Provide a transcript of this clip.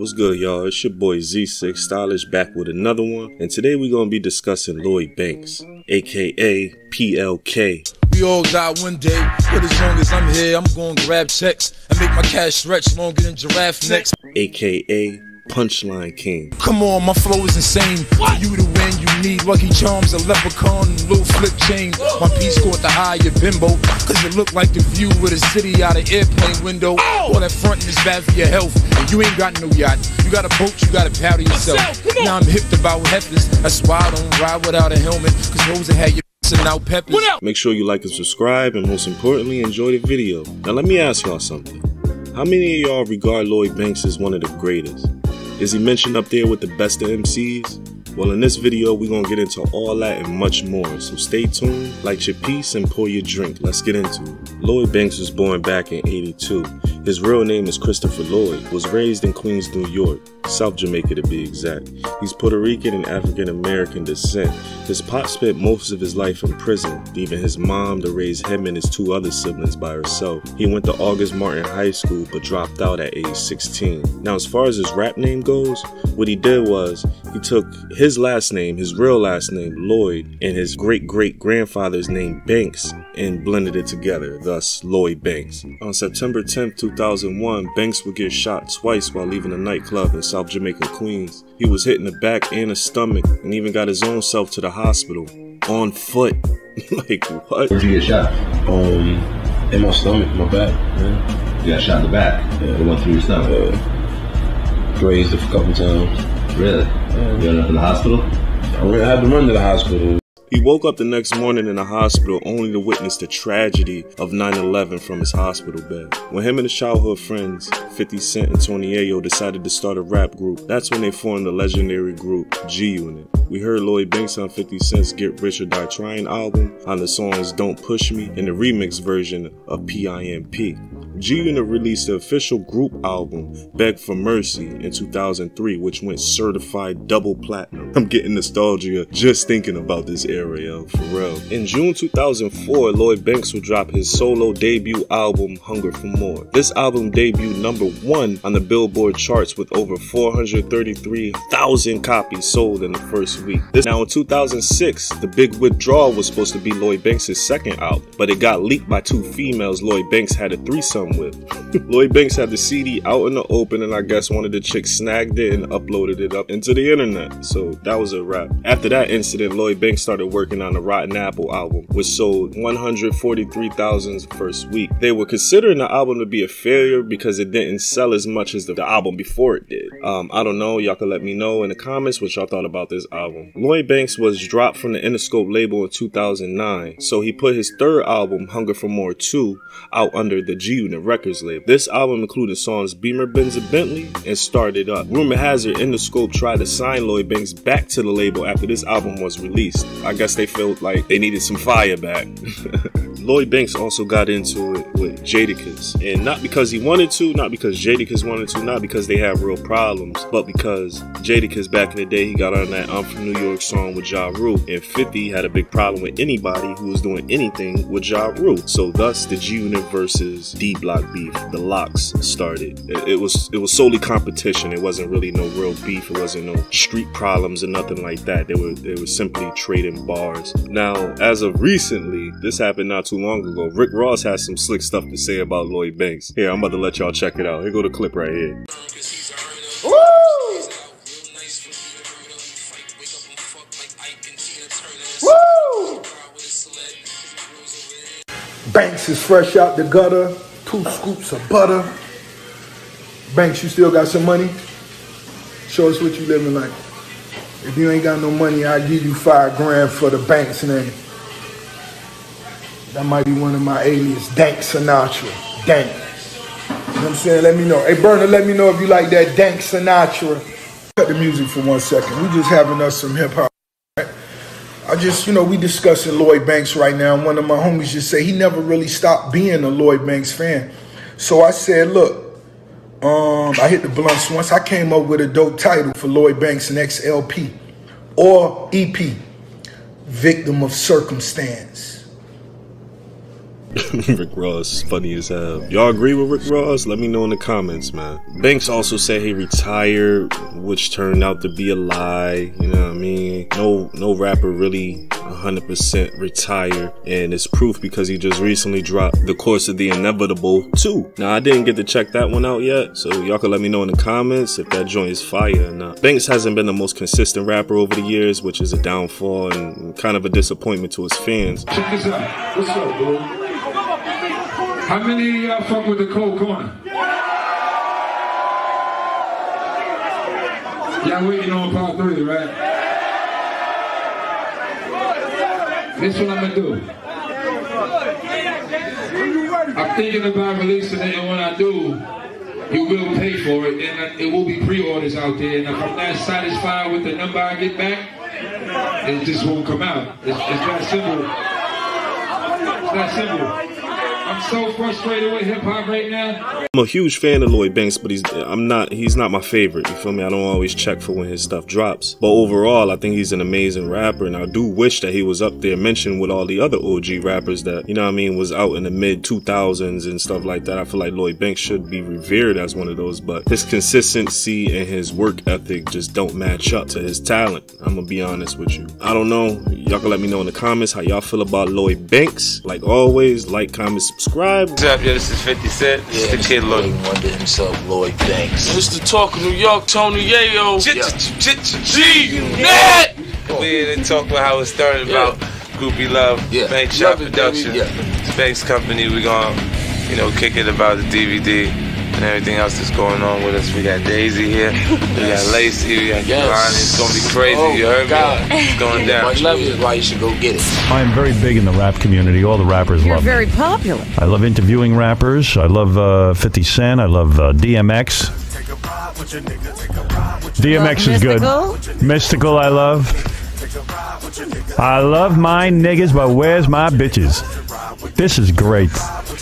What's good, y'all? It's your boy Z6 Stylish back with another one, and today we're gonna be discussing Lloyd Banks, aka PLK. We all die one day, but as long as I'm here, I'm gonna grab checks and make my cash stretch longer than giraffe necks. AKA Punchline King. Come on, my flow is insane. For you to win, you need Lucky Charms, a leprechaun, and a little flip chain. My piece caught the eye of bimbo, cause it looked like the view of the city out of airplane window. All that frontin' is bad for your health, and you ain't got no yacht. You got a boat, you gotta paddle yourself. Now I'm hipped about heifers, that's why I don't ride without a helmet, cause those that had your out peppers. Make sure you like and subscribe, and most importantly, enjoy the video. Now let me ask y'all something. How many of y'all regard Lloyd Banks as one of the greatest? Is he mentioned up there with the best of MCs? Well, in this video, we're gonna get into all that and much more, so stay tuned, light your piece, and pour your drink. Let's get into it. Lloyd Banks was born back in '82. His real name is Christopher Lloyd, was raised in Queens, New York, South Jamaica to be exact. He's Puerto Rican and African American descent. His pop spent most of his life in prison, leaving his mom to raise him and his two other siblings by herself. He went to August Martin High School but dropped out at age 16. Now, as far as his rap name goes, what he did was he took his last name, his real last name, Lloyd, and his great-great-grandfather's name, Banks, and blended it together, thus Lloyd Banks. On September 10th, 2001, Banks would get shot twice while leaving a nightclub in South Jamaica, Queens. He was hit in the back and the stomach, and even got his own self to the hospital, on foot. Like, what? Where'd you get shot? In my stomach, my back. Yeah. You got shot in the back? Yeah. It went through your stomach? Grazed a couple times. Really? Yeah. You ended up in the hospital? I had to run to the hospital. He woke up the next morning in the hospital only to witness the tragedy of 9/11 from his hospital bed. When him and his childhood friends, 50 Cent and Tony Ayo, decided to start a rap group, that's when they formed the legendary group G-Unit. We heard Lloyd Banks on 50 Cent's Get Rich or Die Trying album on the songs Don't Push Me and the remix version of PIMP. G-Unit released the official group album Beg for Mercy in 2003, which went certified double platinum. I'm getting nostalgia just thinking about this era, yo, for real. In June 2004, Lloyd Banks would drop his solo debut album Hunger for More. This album debuted #1 on the Billboard charts with over 433,000 copies sold in the first week. Now in 2006, The Big Withdrawal was supposed to be Lloyd Banks' second album, but it got leaked by two females Lloyd Banks had a threesome with. Lloyd Banks had the CD out in the open, and I guess one of the chicks snagged it and uploaded it up into the internet. So that was a wrap. After that incident, Lloyd Banks started working on the Rotten Apple album, which sold 143,000 first week. They were considering the album to be a failure because it didn't sell as much as the album before it did. I don't know, y'all can let me know in the comments what y'all thought about this album. Lloyd Banks was dropped from the Interscope label in 2009, so he put his third album, Hunger for More 2, out under the G-Unit Records label. This album included songs Beamer, Benz, and Bentley and Started Up. Rumor has it Interscope tried to sign Lloyd Banks back to the label after this album was released. I guess they felt like they needed some fire back. Lloyd Banks also got into it with Jadakiss, and not because he wanted to, not because Jadakiss wanted to, not because they had real problems, but because Jadakiss back in the day, he got on that I'm From New York song with Ja Rule, and 50 had a big problem with anybody who was doing anything with Ja Rule. So thus the G-Unit versus D-Block beef, the Locks, started. It was solely competition. It wasn't really no real beef. It wasn't no street problems or nothing like that. They were simply trading bars. Now, as of recently, this happened not too long ago. Rick Ross has some slick stuff to say about Lloyd Banks. Here, I'm about to let y'all check it out. Here go the clip right here. Woo! Woo! Banks is fresh out the gutter. 2 scoops of butter. Banks, you still got some money? Show us what you living like. If you ain't got no money, I'll give you $5 grand for the Banks name. That might be one of my alias, Dank Sinatra. Dank. You know what I'm saying? Let me know. Hey, Burner, let me know if you like that Dank Sinatra. Cut the music for 1 second. We just having us some hip hop. Right? We discussing Lloyd Banks right now. One of my homies just said he never really stopped being a Lloyd Banks fan. So I said, look, I hit the blunts once. I came up with a dope title for Lloyd Banks' next LP or EP, Victim of Circumstance. Rick Ross, funny as hell. Y'all agree with Rick Ross? Let me know in the comments, man. Banks also said he retired, which turned out to be a lie. You know what I mean? No rapper really 100% retired, and it's proof because he just recently dropped The Course of the Inevitable 2. Now, I didn't get to check that one out yet, so y'all can let me know in the comments if that joint is fire or not. Banks hasn't been the most consistent rapper over the years, which is a downfall and kind of a disappointment to his fans. Check this out. What's up, bro? How many of y'all fuck with the Cold Corner? Y'all waiting on part 3, right? This is what I'm gonna do. I'm thinking about releasing it, and when I do, you will pay for it, and it will be pre-orders out there. And if I'm not satisfied with the number I get back, it just won't come out. It's that simple. It's that simple. I'm so frustrated with hip hop right now. I'm a huge fan of Lloyd Banks, but he's not my favorite. You feel me? I don't always check for when his stuff drops. But overall, I think he's an amazing rapper, and I do wish that he was up there mentioned with all the other OG rappers that, you know what I mean, was out in the mid 2000s and stuff like that. I feel like Lloyd Banks should be revered as one of those, but his consistency and his work ethic just don't match up to his talent. I'm gonna be honest with you. I don't know. Y'all can let me know in the comments how y'all feel about Lloyd Banks. Like always, like, comment, subscribe. What's up, yo? This is 50 Cent. This is the Kid Lloyd. Wonder himself, Lloyd Banks. This is the Talk of New York, Tony Yayo. G-Net! We here to talk about how it started about Groupie Love, Banks Shop Production, Banks Company. We gonna, kick it about the DVD and everything else that's going on with us. We got Daisy here, we got Lacey, we got Jelani. It's gonna be crazy, you heard me? It's going down. Much love is why you should go get it. I am very big in the rap community. All the rappers love me. You're very popular. I love interviewing rappers. I love 50 Cent. I love DMX. DMX is good. Mystical I love. I love my niggas, but where's my bitches? This is great.